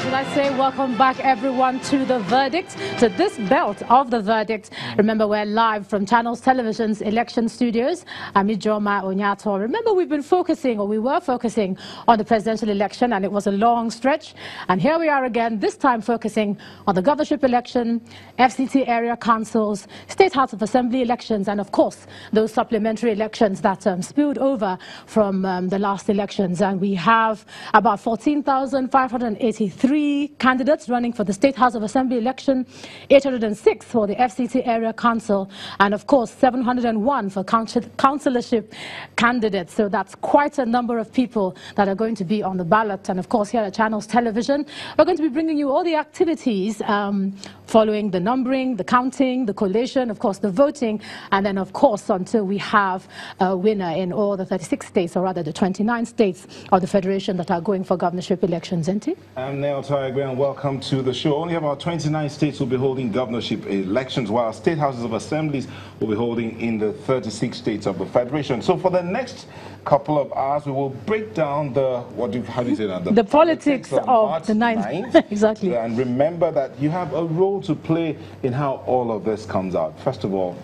should I say, welcome back everyone to The Verdict, to this belt of The Verdict. Remember, we're live from Channels Television's election studios. I'm Ijoma Onyato. Remember, we were focusing on the presidential election, and it was a long stretch. And here we are again, this time focusing on the governorship election, FCT area councils, State House of Assembly elections, and of course, those supplementary elections that spilled over from the last elections. And we have about 14,583 candidates running for the State House of Assembly election, 806 for the FCT area council, and of course 701 for councillorship candidates. So that's quite a number of people that are going to be on the ballot. And of course, here at Channels Television, we're going to be bringing you all the activities following the numbering, the counting, the collation, of course the voting, and then of course until we have a winner in all the 36 states, or rather the 29 states of the Federation that are going for governorship elections. I'm Neil Taragwe, and welcome to the show. Only about 29 states will be holding governorship elections, while state houses of assemblies will be holding in the 36 states of the Federation. So for the next couple of hours, we will break down the, how do you say that? The politics of the 9th. Exactly. And remember that you have a role to play in how all of this comes out. First of all,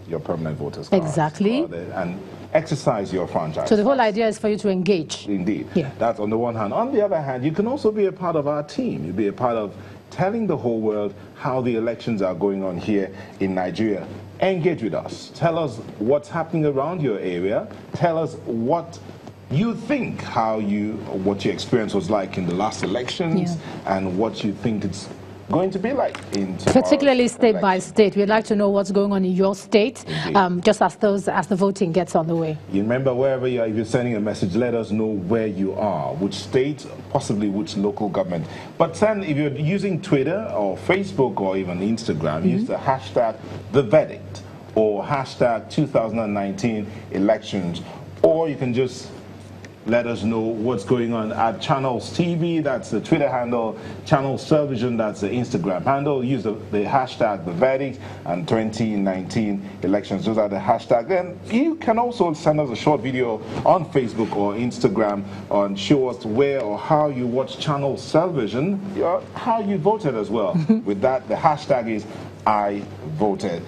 your permanent voters cards. Exactly. And exercise your franchise. So the whole idea is for you to engage. Indeed. Yeah. That's on the one hand. On the other hand, you can also be a part of our team. You'll be a part of telling the whole world how the elections are going on here in Nigeria. Engage with us. Tell us what's happening around your area. Tell us what you think, what your experience was like in the last elections, and what you think it's going to be like in particularly state by state. We'd like to know what's going on in your state, just as the voting gets on the way. You remember, wherever you are, if you're sending a message, let us know where you are, which state, possibly which local government. But then, if you're using Twitter or Facebook or even Instagram, use the hashtag The Verdict or hashtag 2019 elections, or you can just let us know what's going on at Channels TV, that's the Twitter handle, Channels Television, that's the Instagram handle. Use the hashtag The Verdict and 2019 elections. Those are the hashtags. Then you can also send us a short video on Facebook or Instagram and show us where or how you watch Channels Television, how you voted as well. With that, the hashtag is I voted.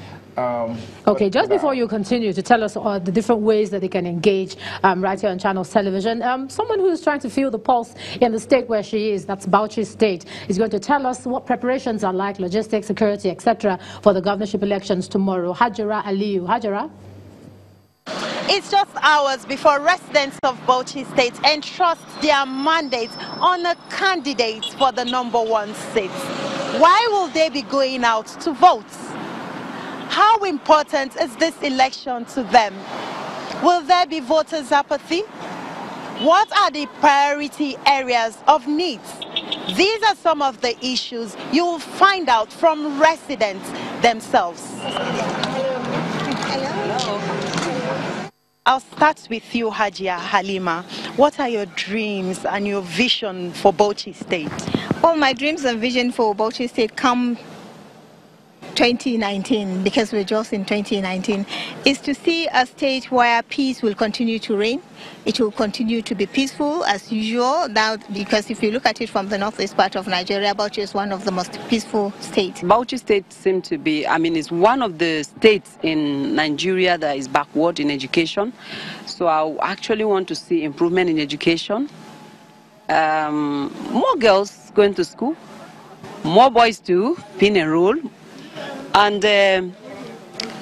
Okay, just before you continue to tell us the different ways that they can engage right here on Channels Television, someone who's trying to feel the pulse in the state where she is, that's Bauchi State, is going to tell us what preparations are like, logistics, security, etc. for the governorship elections tomorrow. Hajara Aliyu. Hajara? It's just hours before residents of Bauchi State entrust their mandate on a candidate for the #1 seat. Why will they be going out to vote? How important is this election to them? Will there be voters' apathy? What are the priority areas of needs? These are some of the issues you will find out from residents themselves. Hello. I'll start with you, Hajia Halima. What are your dreams and your vision for Bauchi State? Well, my dreams and vision for Bauchi State come 2019, because we're just in 2019, is to see a state where peace will continue to reign. It will continue to be peaceful as usual now, because if you look at it from the northeast part of Nigeria, Bauchi is one of the most peaceful states. Bauchi State seems to be, it's one of the states in Nigeria that is backward in education. So I actually want to see improvement in education, more girls going to school, more boys too being enrolled, and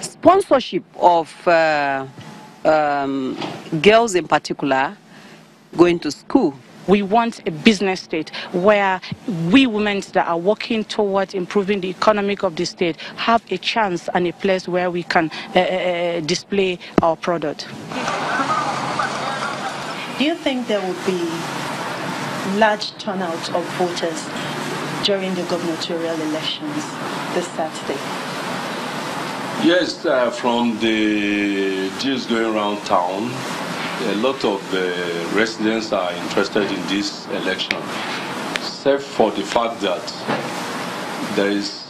sponsorship of girls in particular going to school. We want a business state where we women that are working towards improving the economic of the state have a chance and a place where we can display our product. Do you think there will be large turnout of voters during the gubernatorial elections this Saturday? Yes, from the gist going around town, a lot of the residents are interested in this election, except for the fact that there is,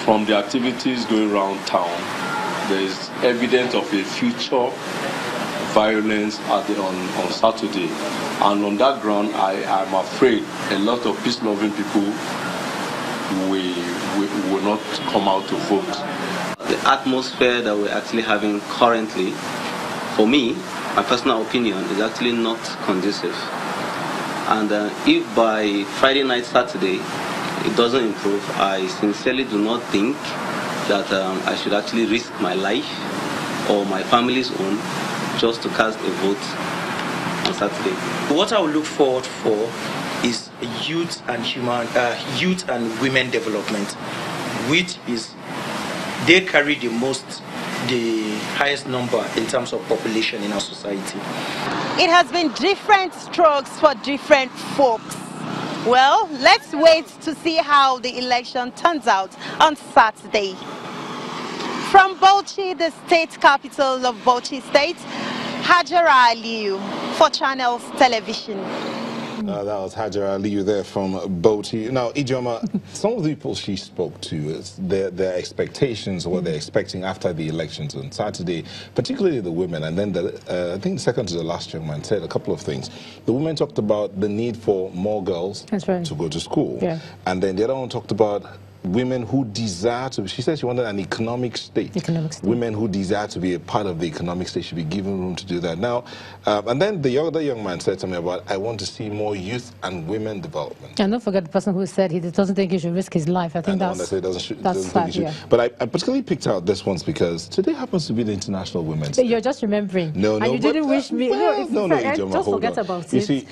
from the activities going around town, there is evidence of a future violence on Saturday. And on that ground, I'm afraid a lot of peace-loving people will not come out to vote. The atmosphere that we're actually having currently, for me, my personal opinion, is actually not conducive. And if by Friday night, Saturday, it doesn't improve, I sincerely do not think that I should actually risk my life or my family's own just to cast a vote on Saturday. What I will look forward for is youth and women development, which is they carry the highest number in terms of population in our society. It has been different strokes for different folks. Well, let's wait to see how the election turns out on Saturday. From Bauchi, the state capital of Bauchi State, Hajara Aliyu for Channels Television. That was Hajara Aliyu there from Bauchi. Now, Ijoma, some of the people she spoke to, their expectations, what they're expecting after the elections on Saturday, particularly the women, and then I think the second to the last young man said a couple of things. The women talked about the need for more girls to go to school. Yeah. And then the other one talked about women who desire to, she said she wanted an economic state. Women who desire to be a part of the economic state should be given room to do that. Now, and then the other young man said to me about, I want to see more youth and women development. And don't forget the person who said he doesn't think he should risk his life. I think that's sad, yeah. But I particularly picked out this one because today happens to be the International Women's Day. You're just remembering. No, and you didn't wish me. Well, no, Ijoma, just forget about it. You see,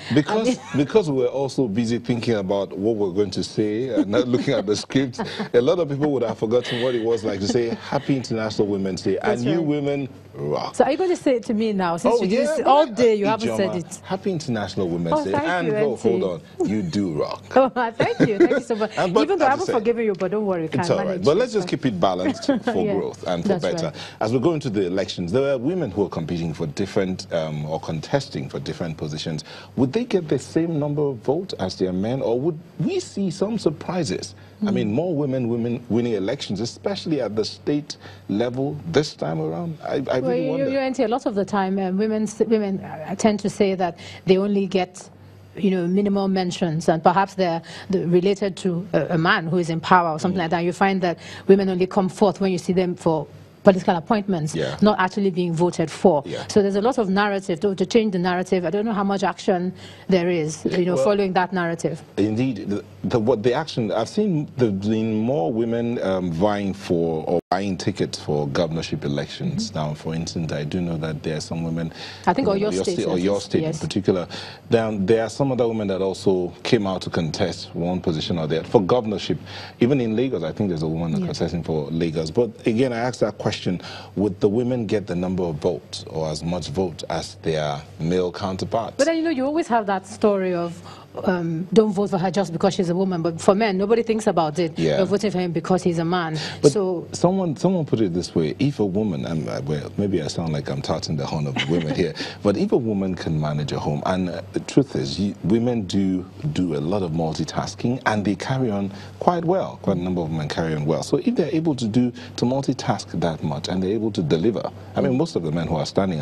because we're also busy thinking about what we're going to say, not looking at the script, a lot of people would have forgotten what it was like to say Happy International Women's Day. And you women rock. So are you going to say it to me now? Since all day you haven't said it. Happy International Women's Day. And hold on, you do rock. Oh, thank you. Thank you so much. Even though I haven't forgiven you, but don't worry. It's all right. But let's just keep it balanced for growth and for better. Right. As we go into the elections, there are women who are competing for different or contesting for different positions. Would they get the same number of votes as their men, or would we see some surprises? I mean, more women winning elections, especially at the state level this time around. I really wonder. A lot of the time, women tend to say that they only get, minimum mentions, and perhaps they're related to a man who is in power or something like that. You find that women only come forth when you see them for political appointments, not actually being voted for. So there's a lot of narrative to change the narrative. I don't know how much action there is, following that narrative. Indeed, the action I've seen, there's been more women vying for or buying tickets for governorship elections. Now, for instance, I do know that there are some women, I think, or your state in particular. There are some other women that also came out to contest one position or the other for governorship. Even in Lagos, I think there's a woman contesting for Lagos. But again, I asked that question: would the women get the number of votes or as much vote as their male counterparts? But then, you always have that story of don't vote for her just because she's a woman. But for men, nobody thinks about it. They're voting for him because he's a man. But so someone put it this way: if a woman, well, maybe I sound like I'm touting the horn of the women here, but if a woman can manage a home, and the truth is, women do a lot of multitasking, and they carry on quite well. Quite a number of women carry on well. So if they're able to multitask that much, and they're able to deliver, I mean, most of the men who are standing.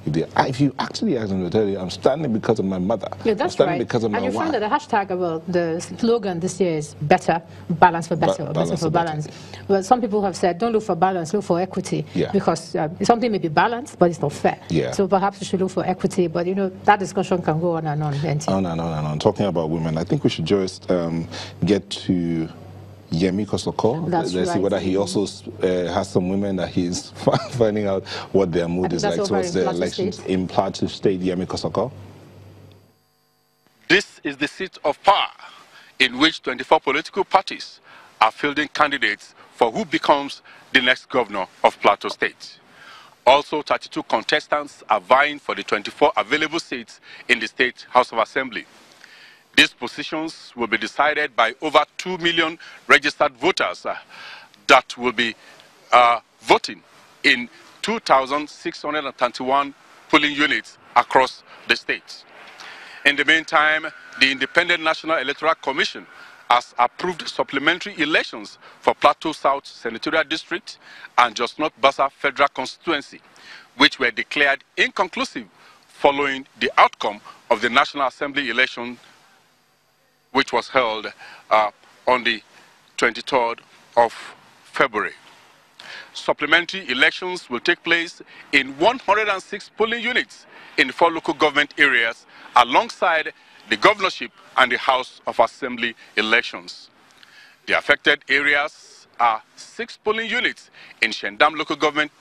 If you actually ask them to tell you, I'm standing because of my mother. Yeah, that's right. And you find that the hashtag, the slogan this year is better, balance for better, or better for balance. Well, some people have said, don't look for balance, look for equity. Because something may be balanced, but it's not fair. So perhaps you should look for equity. But, that discussion can go on and on. On and on. Talking about women, I think we should just get to Yemi Kosoko. Let's see whether he also has some women that he's finding out what their mood is like towards the elections in Plateau State. Yemi Kosoko. This is the seat of power in which 24 political parties are fielding candidates for who becomes the next governor of Plateau State. Also, 32 contestants are vying for the 24 available seats in the State House of Assembly. These positions will be decided by over 2 million registered voters that will be voting in 2,631 polling units across the state. In the meantime, the Independent National Electoral Commission has approved supplementary elections for Plateau South Senatorial District and Jos North Bassa Federal Constituency, which were declared inconclusive following the outcome of the National Assembly election, which was held on the 23rd of February. Supplementary elections will take place in 106 polling units in 4 local government areas alongside the governorship and the House of Assembly elections. The affected areas are 6 polling units in Shendam local government,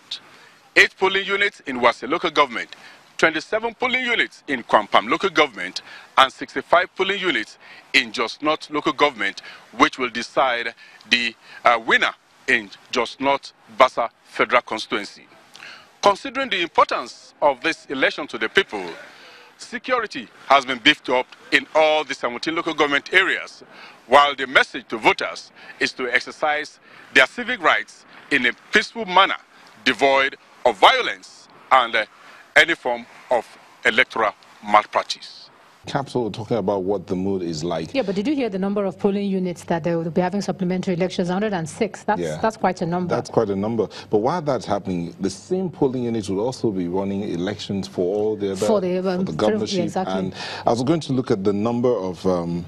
8 polling units in Wase local government, 27 polling units in Kwampam local government, and 65 polling units in Jos North local government, which will decide the winner in Jos North Bassa Federal Constituency. Considering the importance of this election to the people, security has been beefed up in all the 17 local government areas, while the message to voters is to exercise their civic rights in a peaceful manner, devoid of violence and any form of electoral malpractice. Capital talking about what the mood is like. Yeah, but did you hear the number of polling units that they will be having supplementary elections? 106. That's quite a number. That's quite a number. But while that's happening, the same polling units will also be running elections for all the other for the governorship. Yeah, exactly. And I was going to look at the number of.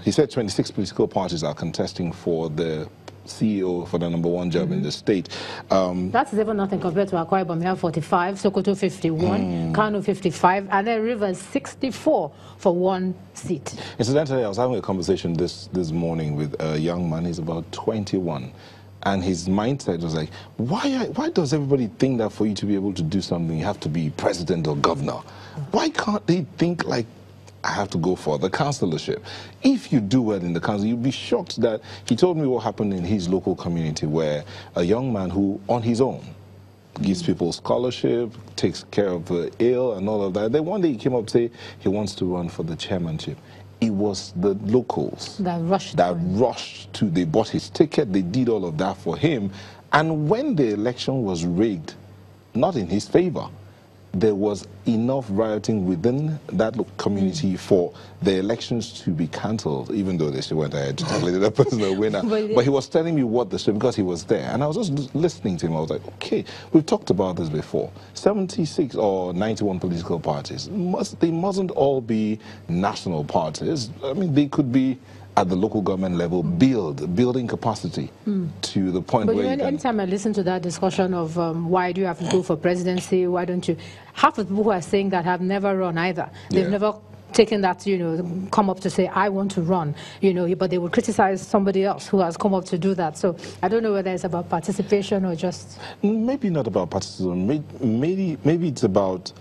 He said 26 political parties are contesting for the CEO for the #1 job in the state. That's even nothing compared to Akwa Ibom. We have 45, Sokoto 51, Kano 55, and then Rivers 64 for 1 seat. Incidentally, I was having a conversation this morning with a young man. He's about 21. And his mindset was like, why does everybody think that for you to be able to do something, you have to be president or governor? Why can't they think like, I have to go for the councillorship? If you do well in the council, you'll be shocked that he told me what happened in his local community, where a young man who, on his own, gives people scholarship, takes care of the ill and all of that. Then one day he came up to say he wants to run for the chairmanship. It was the locals that rushed to, they bought his ticket, they did all of that for him. And when the election was rigged, not in his favor, there was enough rioting within that community for the elections to be cancelled, even though they still went ahead to declare the person a winner. But he was telling me what the story, because he was there. And I was just listening to him. I was like, okay, we've talked about this before. 76 or 91 political parties, they mustn't all be national parties. I mean, they could be at the local government level, building capacity to the point where anytime I listen to that discussion of why do you have to go for presidency, why don't you, half of the people who are saying that have never run either. They've never taken that, come up to say, I want to run, but they would criticize somebody else who has come up to do that. So I don't know whether it's about participation or just... Maybe not about participation. Maybe it's about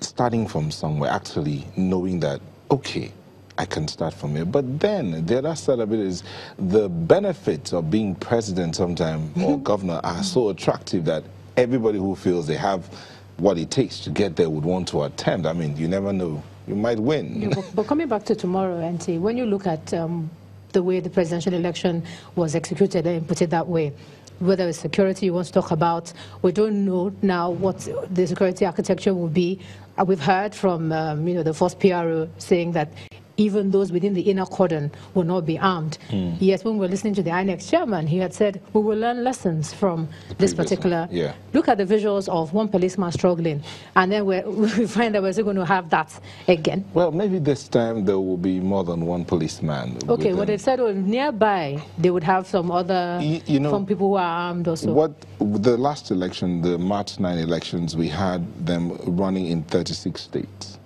starting from somewhere, actually knowing that, okay, I can start from here. But then the other side of it is the benefits of being president sometime or governor are so attractive that everybody who feels they have what it takes to get there would want to attempt. I mean, you never know. You might win. Yeah, but coming back to tomorrow, Auntie, when you look at the way the presidential election was executed, and put it that way, whether it's security you want to talk about, we don't know now what the security architecture will be. We've heard from the first PRO saying that even those within the inner cordon will not be armed. Yes, when we were listening to the INEC chairman, he had said, we will learn lessons from this particular... Look at the visuals of one policeman struggling, and then we find that we're still going to have that again. Well, maybe this time there will be more than one policeman. Okay, what they said was nearby, they would have some other, some people who are armed also. The last election, the March 9 elections, we had them running in 36 states.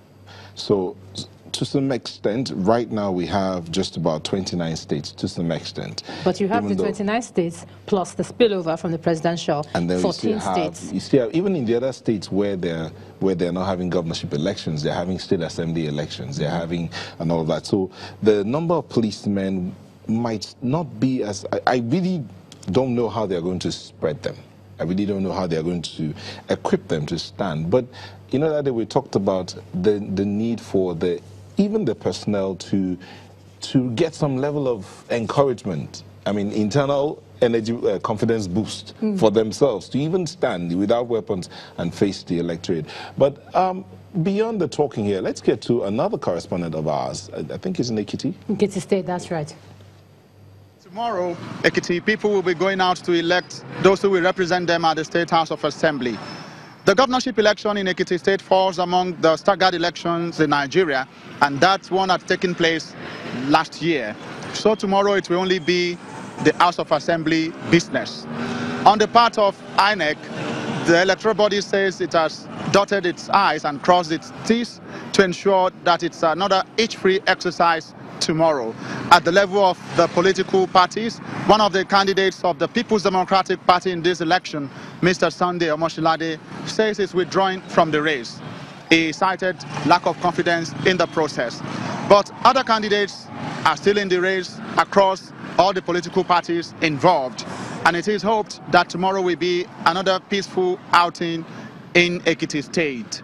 So, to some extent, right now we have just about 29 states to some extent. But you have the 29 states plus the spillover from the presidential, and then 14 states. You still have, even in the other states where they're not having governorship elections, they're having state assembly elections, they're having and all of that. So the number of policemen might not be as... I really don't know how they're going to spread them. I really don't know how they're going to equip them to stand. But that day we talked about the need for even the personnel to get some level of encouragement. I mean, internal energy, confidence boost for themselves to even stand without weapons and face the electorate. But beyond the talking here, let's get to another correspondent of ours. I think he's in Ekiti. Ekiti State, that's right. Tomorrow, Ekiti people will be going out to elect those who will represent them at the State House of Assembly. The governorship election in Ekiti State falls among the staggered elections in Nigeria, and that one had taken place last year. So tomorrow it will only be the House of Assembly business. On the part of INEC, the electoral body says it has dotted its I's and crossed its T's to ensure that it's another itch-free exercise tomorrow. At the level of the political parties, one of the candidates of the People's Democratic Party in this election, Mr. Sunday Omoshilade, says he's withdrawing from the race. He cited lack of confidence in the process. But other candidates are still in the race across all the political parties involved. And it is hoped that tomorrow will be another peaceful outing in Ekiti State.